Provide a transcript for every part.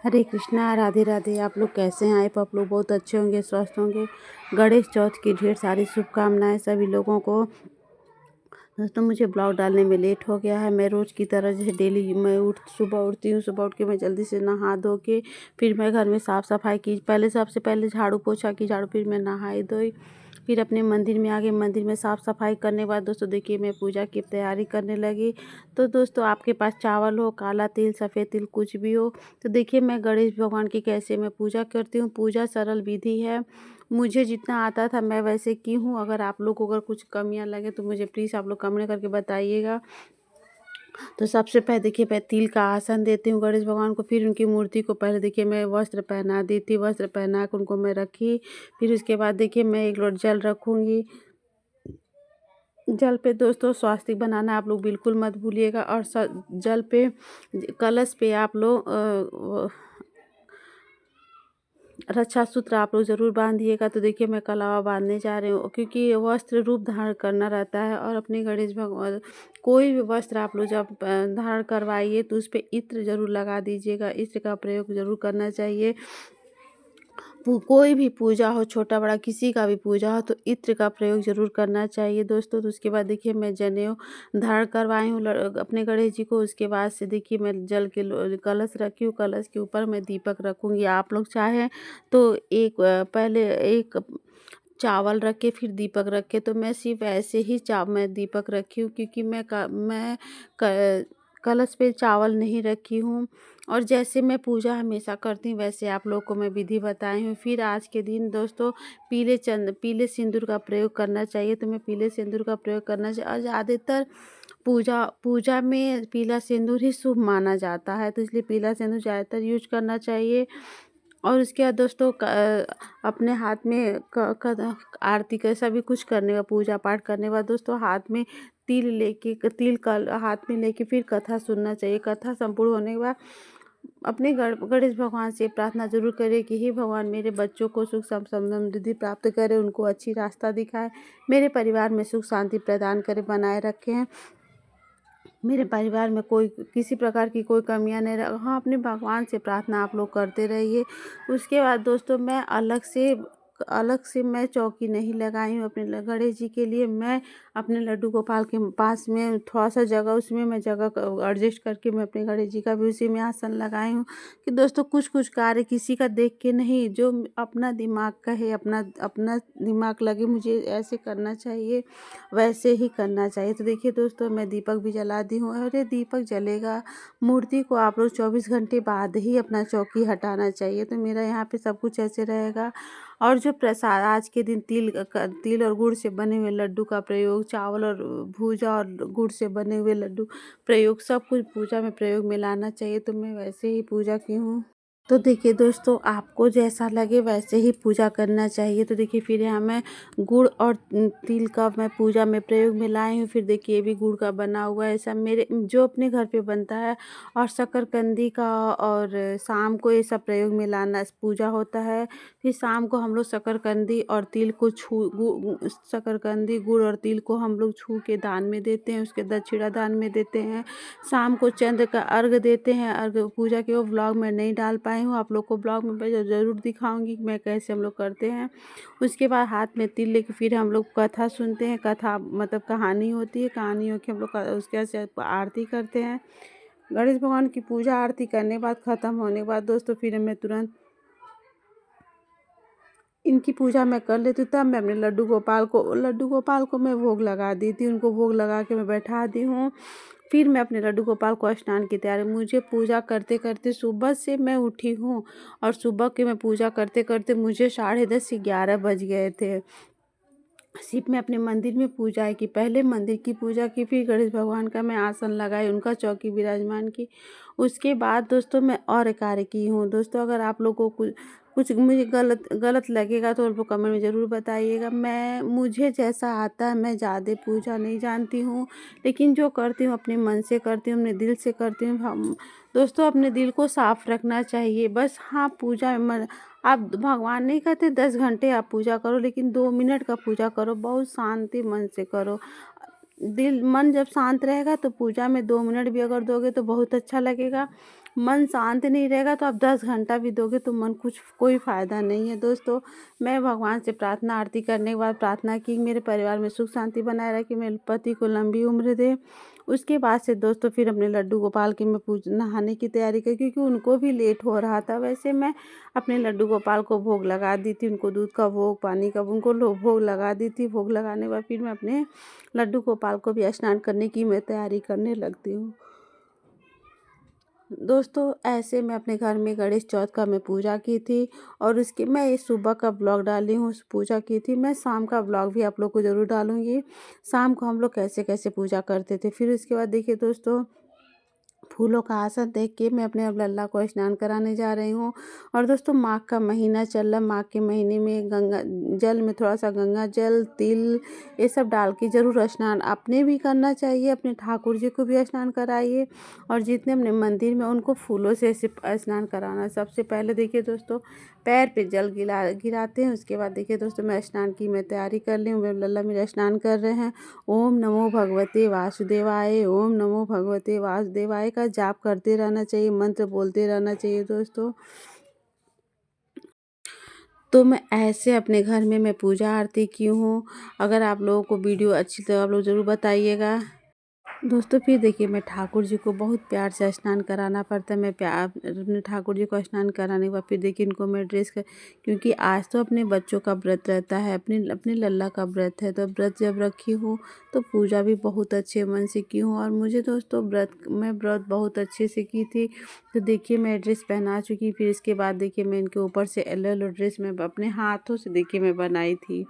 हरे कृष्णा, राधे राधे। आप लोग कैसे हैं? आप लोग बहुत अच्छे होंगे, स्वस्थ होंगे। गणेश चौथ की ढेर सारी शुभकामनाएं सभी लोगों को। दोस्तों, मुझे ब्लॉग डालने में लेट हो गया है। मैं रोज़ की तरह जैसे डेली मैं सुबह उठती हूँ। सुबह उठ के मैं जल्दी से नहा धो के फिर मैं घर में साफ़ सफाई की। पहले सबसे पहले झाड़ू पोछा की, फिर मैं नहाई धोई, फिर अपने मंदिर में आ गए। मंदिर में साफ़ सफाई करने के बाद दोस्तों देखिए मैं पूजा की तैयारी करने लगी। तो दोस्तों, आपके पास चावल हो, काला तिल, सफ़ेद तिल, कुछ भी हो, तो देखिए मैं गणेश भगवान की कैसे मैं पूजा करती हूँ। पूजा सरल विधि है, मुझे जितना आता था मैं वैसे की हूँ। अगर आप लोग को अगर कुछ कमियाँ लगे तो मुझे प्लीज़ आप लोग कमेंट करके बताइएगा। तो सबसे पहले देखिए मैं तिल का आसन देती हूँ गणेश भगवान को। फिर उनकी मूर्ति को पहले देखिए मैं वस्त्र पहना दी थी। वस्त्र पहना कर उनको मैं रखी। फिर उसके बाद देखिए मैं एक लोटा जल रखूँगी। जल पे दोस्तों स्वास्तिक बनाना आप लोग बिल्कुल मत भूलिएगा। और जल पे, कलश पे आप लोग रक्षा सूत्र आप लोग ज़रूर बांधिएगा। तो देखिए मैं कलावा बांधने जा रही हूँ, क्योंकि वस्त्र रूप धारण करना रहता है। और अपने गणेश भगवान कोई भी वस्त्र आप लोग जब धारण करवाइए तो उस पर इत्र ज़रूर लगा दीजिएगा। इत्र का प्रयोग ज़रूर करना चाहिए। कोई भी पूजा हो, छोटा बड़ा किसी का भी पूजा हो, तो इत्र का प्रयोग ज़रूर करना चाहिए दोस्तों। तो उसके बाद देखिए मैं जनेऊ धारण करवाई हूँ अपने गणेश जी को। उसके बाद से देखिए मैं जल के कलश रखी हूँ। कलश के ऊपर मैं दीपक रखूँगी। आप लोग चाहें तो पहले एक चावल रख के फिर दीपक रख के, तो मैं सिर्फ ऐसे ही मैं दीपक रखी हूँ, क्योंकि कलश पे चावल नहीं रखी हूँ। और जैसे मैं पूजा हमेशा करती हूँ वैसे आप लोग को मैं विधि बताई हूँ। फिर आज के दिन दोस्तों पीले सिंदूर का प्रयोग करना चाहिए। तो मैं पीले सिंदूर का प्रयोग करना चाहिए। और ज़्यादातर पूजा में पीला सिंदूर ही शुभ माना जाता है, तो इसलिए पीला सिंदूर ज़्यादातर यूज करना चाहिए। और उसके बाद दोस्तों अपने हाथ में आरती का सभी कुछ करने का, पूजा पाठ करने के बाद दोस्तों हाथ में तिल का हाथ में लेके फिर कथा सुनना चाहिए। कथा संपूर्ण होने के बाद अपने गणेश भगवान से प्रार्थना जरूर करें कि हे भगवान, मेरे बच्चों को सुख समृद्धि प्राप्त करे, उनको अच्छी रास्ता दिखाए, मेरे परिवार में सुख शांति प्रदान करे, बनाए रखें। मेरे परिवार में कोई किसी प्रकार की कोई कमियां नहीं रह। हाँ, अपने भगवान से प्रार्थना आप लोग करते रहिए। उसके बाद दोस्तों मैं अलग से मैं चौकी नहीं लगाई हूँ अपने गणेश जी के लिए। मैं अपने लड्डू गोपाल के पास में थोड़ा सा जगह, उसमें मैं जगह एडजस्ट करके मैं अपने गणेश जी का भी उसी में आसन लगाई हूँ। कि दोस्तों कुछ कार्य किसी का देख के नहीं, जो अपना दिमाग का है, अपना अपना दिमाग लगे मुझे ऐसे करना चाहिए, वैसे ही करना चाहिए। तो देखिए दोस्तों मैं दीपक भी जला दी हूँ। और ये दीपक जलेगा, मूर्ति को आप लोग 24 घंटे बाद ही अपना चौकी हटाना चाहिए। तो मेरा यहाँ पे सब कुछ ऐसे रहेगा। और जो प्रसाद आज के दिन तिल और गुड़ से बने हुए लड्डू का प्रयोग, चावल और भूजा और गुड़ से बने हुए लड्डू प्रयोग, सब कुछ पूजा में प्रयोग में लाना चाहिए। तो मैं वैसे ही पूजा की हूँ। तो देखिए दोस्तों, आपको जैसा लगे वैसे ही पूजा करना चाहिए। तो देखिए फिर यहाँ मैं गुड़ और तिल का मैं पूजा में प्रयोग में लाई हूँ। फिर देखिए ये भी गुड़ का बना हुआ है, ऐसा मेरे जो अपने घर पे बनता है। और शकरकंदी का, और शाम को ये सब प्रयोग में लाना पूजा होता है। फिर शाम को हम लोग शकरकंदी और तिल को शकरकंदी, गुड़ और तिल को हम लोग छू के दान में देते हैं, उसके दक्षिणा दान में देते हैं। शाम को चंद्र का अर्घ देते हैं। अर्घ पूजा के वो ब्लॉग में नहीं डाल पाई हूँ, आप लोग को ब्लॉग में ज़रूर दिखाऊंगी कि मैं कैसे हम लोग करते हैं। उसके बाद हाथ में तिल लेके फिर हम लोग कथा सुनते हैं। कथा मतलब कहानी होती है, कहानियों की हम लोग उसके बाद आरती करते हैं। गणेश भगवान की पूजा आरती करने के बाद, ख़त्म होने के बाद दोस्तों फिर मैं तुरंत इनकी पूजा मैं कर लेती हूँ। तब मैं अपने लड्डू गोपाल को मैं भोग लगा दी थी। उनको भोग लगा के मैं बैठा दी हूँ। फिर मैं अपने लड्डू गोपाल को स्नान की तैयारी, मुझे पूजा करते करते सुबह से मैं उठी हूँ। और सुबह के मैं पूजा करते करते मुझे 10:30 से 11 बज गए थे। सिर्फ मैं अपने मंदिर में पूजा की, पहले मंदिर की पूजा की, फिर गणेश भगवान का मैं आसन लगाई, उनका चौकी विराजमान की। उसके बाद दोस्तों मैं और कार्य की हूँ। दोस्तों अगर आप लोगों को कुछ मुझे गलत लगेगा तो आप लोग कमेंट में ज़रूर बताइएगा। मुझे जैसा आता है, मैं ज़्यादा पूजा नहीं जानती हूँ, लेकिन जो करती हूँ अपने मन से करती हूँ, अपने दिल से करती हूँ। हम दोस्तों अपने दिल को साफ रखना चाहिए बस। हाँ, पूजा में आप भगवान नहीं कहते 10 घंटे आप पूजा करो, लेकिन 2 मिनट का पूजा करो, बहुत शांति मन से करो। मन जब शांत रहेगा तो पूजा में 2 मिनट भी अगर दोगे तो बहुत अच्छा लगेगा। मन शांत नहीं रहेगा तो आप 10 घंटा भी दोगे तो मन कुछ कोई फ़ायदा नहीं है दोस्तों। मैं भगवान से प्रार्थना आरती करने के बाद प्रार्थना की मेरे परिवार में सुख शांति बनाए रखे, मेरे पति को लंबी उम्र दे। उसके बाद से दोस्तों फिर अपने लड्डू गोपाल की मैं नहाने की तैयारी की, क्योंकि उनको भी लेट हो रहा था। वैसे मैं अपने लड्डू गोपाल को भोग लगा दी थी, उनको दूध का भोग, पानी का उनको भोग लगा दी थी। भोग लगाने के बाद फिर मैं अपने लड्डू गोपाल को भी स्नान करने की मैं तैयारी करने लगती हूँ। दोस्तों ऐसे मैं अपने घर में गणेश चौथ का मैं पूजा की थी, और उसके मैं ये सुबह का ब्लॉग डाली हूँ, उस पूजा की थी। मैं शाम का ब्लॉग भी आप लोग को ज़रूर डालूँगी, शाम को हम लोग कैसे कैसे पूजा करते थे। फिर उसके बाद देखिए दोस्तों, फूलों का आसन देख के मैं अपने अब लल्ला को स्नान कराने जा रही हूँ। और दोस्तों माघ का महीना चल रहा, माघ के महीने में गंगा जल में थोड़ा सा गंगा जल, तिल, ये सब डाल के ज़रूर स्नान अपने भी करना चाहिए, अपने ठाकुर जी को भी स्नान कराइए, और जितने अपने मंदिर में उनको फूलों से ऐसे स्नान कराना। सबसे पहले देखिए दोस्तों, पैर पे जल गिराते हैं। उसके बाद देखिए दोस्तों, मैं स्नान की मैं तैयारी कर ली हूँ, मेरे लल्ला मेरा स्नान कर रहे हैं। ओम नमो भगवते वासुदेवाय, ओम नमो भगवते वासुदेवाय का जाप करते रहना चाहिए, मंत्र बोलते रहना चाहिए दोस्तों। तो मैं ऐसे अपने घर में मैं पूजा आरती की हूँ। अगर आप लोगों को वीडियो अच्छी तो आप लोग ज़रूर बताइएगा। दोस्तों फिर देखिए, मैं ठाकुर जी को बहुत प्यार से स्नान कराना पड़ता है। मैं प्यार अपने ठाकुर जी को स्नान कराने के बाद फिर देखिए इनको मैं क्योंकि आज तो अपने बच्चों का व्रत रहता है, अपने अपने लल्ला का व्रत है, तो व्रत जब रखी हूँ तो पूजा भी बहुत अच्छे मन से की हूँ। और मुझे दोस्तों मैं व्रत बहुत अच्छे से की थी। तो देखिए मैं ड्रेस पहना चुकी, फिर इसके बाद देखिए मैं इनके ऊपर से येलो येलो ड्रेस मैं अपने हाथों से देखिए मैं बनाई थी।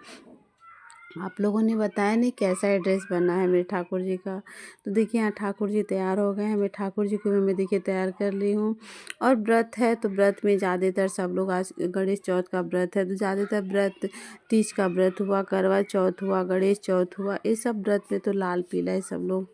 आप लोगों ने बताया नहीं कैसा ड्रेस बना है मेरे ठाकुर जी का। तो देखिए यहाँ ठाकुर जी तैयार हो गए हैं, मैं ठाकुर जी को भी मैं देखिए तैयार कर ली हूँ। और व्रत है तो व्रत में ज़्यादातर सब लोग, आज गणेश चौथ का व्रत है तो ज़्यादातर व्रत, तीज का व्रत हुआ, करवा चौथ हुआ, गणेश चौथ हुआ, ये सब व्रत में तो लाल पीला है सब लोग।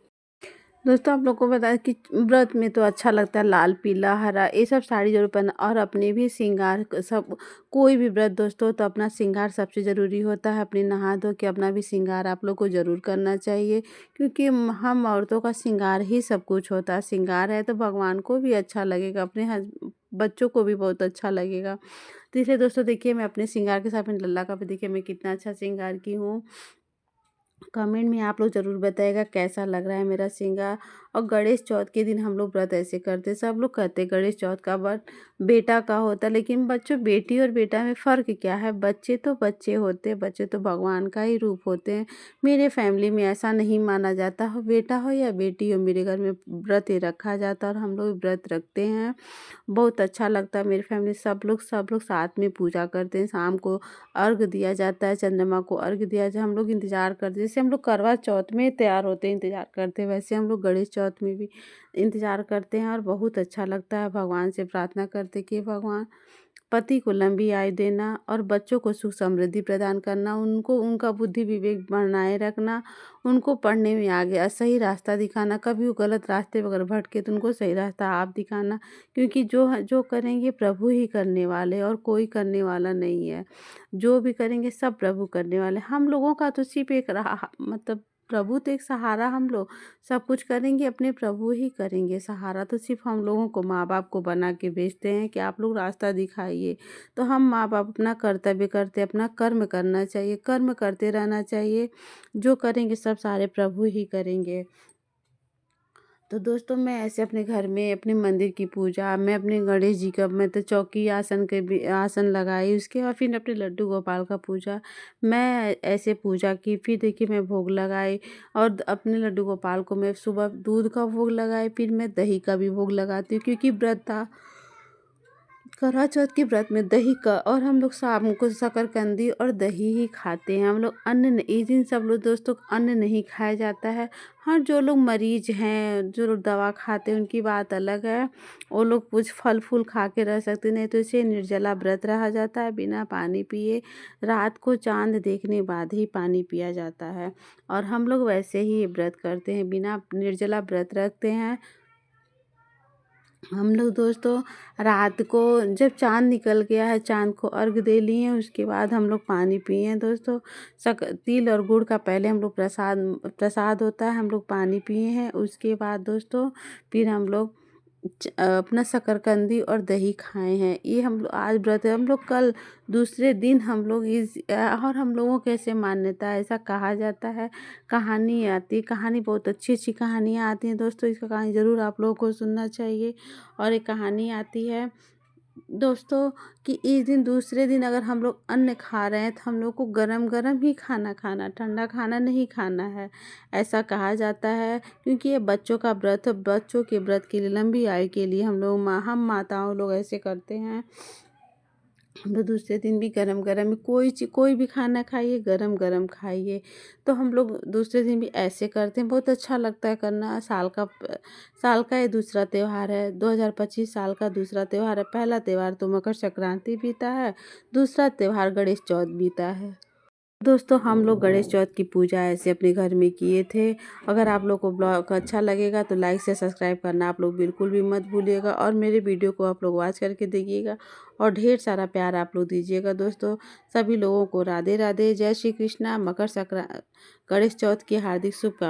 दोस्तों आप लोग को बता कि व्रत में तो अच्छा लगता है लाल पीला हरा, ये सब साड़ी जरूर पहनना, और अपने भी श्रृंगार सब, कोई भी व्रत दोस्तों तो अपना श्रृंगार सबसे ज़रूरी होता है। अपने नहा धो के अपना भी श्रृंगार आप लोग को ज़रूर करना चाहिए, क्योंकि हम औरतों का श्रृंगार ही सब कुछ होता है। श्रृंगार है तो भगवान को भी अच्छा लगेगा, अपने बच्चों को भी बहुत अच्छा लगेगा। तो इसलिए दोस्तों देखिए मैं अपने श्रृंगार के साथ अपने लल्ला का भी देखिए मैं कितना अच्छा श्रृंगार की हूँ। कमेंट में आप लोग ज़रूर बताइएगा कैसा लग रहा है मेरा श्रृंगार। और गणेश चौथ के दिन हम लोग व्रत ऐसे करते, सब लोग कहते गणेश चौथ का व्रत बेटा का होता है, लेकिन बच्चों बेटी और बेटा में फ़र्क क्या है? बच्चे तो बच्चे होते हैं, बच्चे तो भगवान का ही रूप होते हैं। मेरे फैमिली में ऐसा नहीं माना जाता, हो बेटा हो या बेटी हो, मेरे घर में व्रत ही रखा जाता है और हम लोग व्रत रखते हैं। बहुत अच्छा लगता है, मेरी फैमिली सब लोग साथ में पूजा करते हैं। शाम को अर्घ दिया जाता है, चंद्रमा को अर्घ दिया जाए, हम लोग इंतज़ार करते हैं। जैसे हम लोग करवा चौथ में तैयार होते हैं, इंतज़ार करते हैं, वैसे हम लोग गणेश चौथ में भी इंतज़ार करते हैं। और बहुत अच्छा लगता है, भगवान से प्रार्थना करते कि भगवान पति को लंबी आयु देना और बच्चों को सुख समृद्धि प्रदान करना, उनको उनका बुद्धि विवेक बनाए रखना, उनको पढ़ने में आगे सही रास्ता दिखाना, कभी वो गलत रास्ते अगर भटके तो उनको सही रास्ता आप दिखाना, क्योंकि जो करेंगे प्रभु ही करने वाले और कोई करने वाला नहीं है। जो भी करेंगे सब प्रभु करने वाले, हम लोगों का तो सिर्फ एक रहा, मतलब प्रभु तो एक सहारा, हम लोग सब कुछ करेंगे अपने प्रभु ही करेंगे। सहारा तो सिर्फ हम लोगों को माँ बाप को बना के भेजते हैं कि आप लोग रास्ता दिखाइए। तो हम माँ बाप अपना कर्तव्य करते, अपना कर्म करना चाहिए, कर्म करते रहना चाहिए। जो करेंगे सब सारे प्रभु ही करेंगे। तो दोस्तों मैं ऐसे अपने घर में अपने मंदिर की पूजा, मैं अपने गणेश जी का मैं तो चौकी आसन के भी आसन लगाई, उसके बाद फिर अपने लड्डू गोपाल का पूजा मैं ऐसे पूजा की। फिर देखिए मैं भोग लगाई, और अपने लड्डू गोपाल को मैं सुबह दूध का भोग लगाई, फिर मैं दही का भी भोग लगाती हूँ, क्योंकि व्रत था करवा चौथ के व्रत में दही का, और हम लोग शाम को शकरकंदी और दही ही खाते हैं। हम लोग इस दिन सब लोग दोस्तों अन्न नहीं खाया जाता है। हाँ जो लोग मरीज हैं, जो लोग दवा खाते हैं, उनकी बात अलग है, वो लोग कुछ फल फूल खा के रह सकते, नहीं तो इसे निर्जला व्रत रहा जाता है, बिना पानी पिए। रात को चांद देखने बाद ही पानी पिया जाता है, और हम लोग वैसे ही व्रत करते हैं, बिना निर्जला व्रत रखते हैं। हम लोग दोस्तों रात को जब चाँद निकल गया है, चाँद को अर्घ दे लिए हैं, उसके बाद हम लोग पानी पिए हैं दोस्तों। तिल और गुड़ का पहले हम लोग प्रसाद प्रसाद होता है, हम लोग पानी पिए हैं। उसके बाद दोस्तों फिर हम लोग अपना शकरकंदी और दही खाए हैं। ये हम लोग आज व्रत है, हम लोग कल दूसरे दिन हम लोग और हम लोगों की ऐसे मान्यता है, ऐसा कहा जाता है। कहानी आती है, कहानी बहुत अच्छी कहानियाँ आती हैं दोस्तों, इसका कहानी ज़रूर आप लोगों को सुनना चाहिए। और एक कहानी आती है दोस्तों कि इस दिन दूसरे दिन अगर हम लोग अन्न खा रहे हैं तो हम लोग को गरम-गरम ही खाना खाना, ठंडा खाना नहीं खाना है। ऐसा कहा जाता है क्योंकि ये बच्चों का व्रत है, बच्चों के व्रत के लिए, लंबी आयु के लिए हम माताओं लोग ऐसे करते हैं। हम लोग दूसरे दिन भी गरम-गरम कोई भी खाना खाइए, गरम-गरम खाइए। तो हम लोग दूसरे दिन भी ऐसे करते हैं, बहुत अच्छा लगता है करना। साल का ये दूसरा त्योहार है, 2025 साल का दूसरा त्योहार है। पहला त्योहार तो मकर संक्रांति बीता है, दूसरा त्योहार गणेश चौथ बीता है। दोस्तों हम लोग गणेश चौथ की पूजा ऐसे अपने घर में किए थे। अगर आप लोग को ब्लॉग अच्छा लगेगा तो लाइक से सब्सक्राइब करना आप लोग बिल्कुल भी मत भूलिएगा, और मेरे वीडियो को आप लोग वॉच करके देखिएगा और ढेर सारा प्यार आप लोग दीजिएगा। दोस्तों सभी लोगों को राधे राधे, जय श्री कृष्णा, गणेश चौथ की हार्दिक शुभकामनाएं।